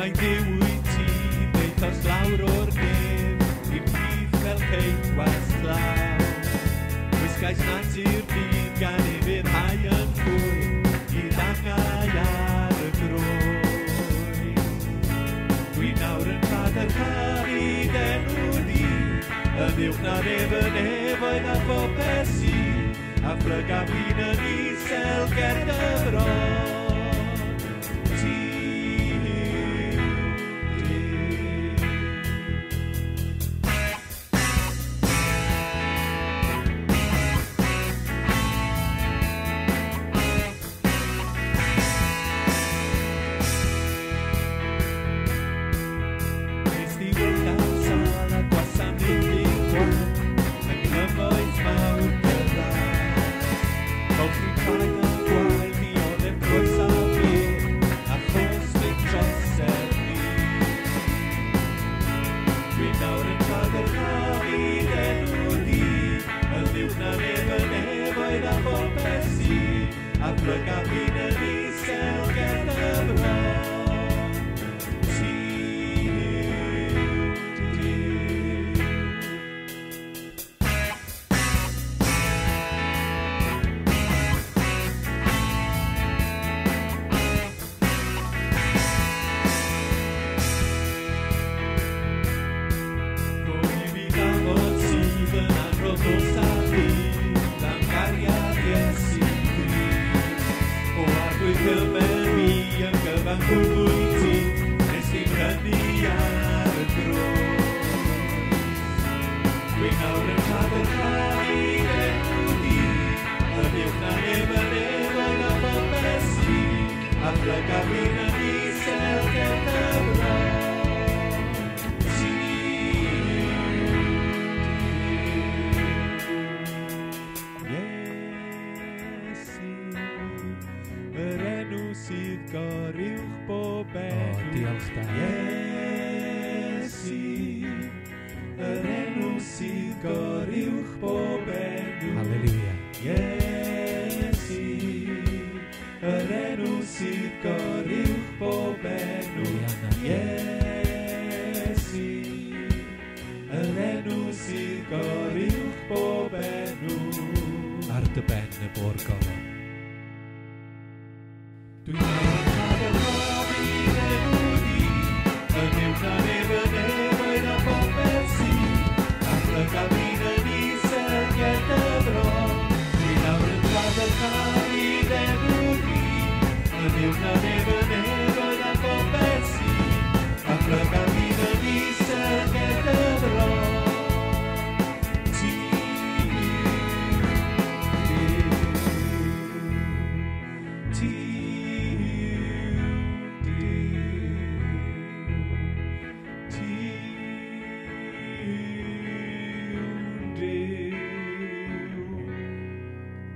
mai Dyw wyt ti, deitos lawr o'r nef, i'r brif fel ceidwas law. Gwisgais natur byd gan efydd hau yn ffwy, i ddangau ar y groi. Dwi nawr yn cadarcharu denw ni, yn uwch na nef yn efoedd a phopeth si, a phlyga fi'n yn isel ger dyfron.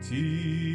Ti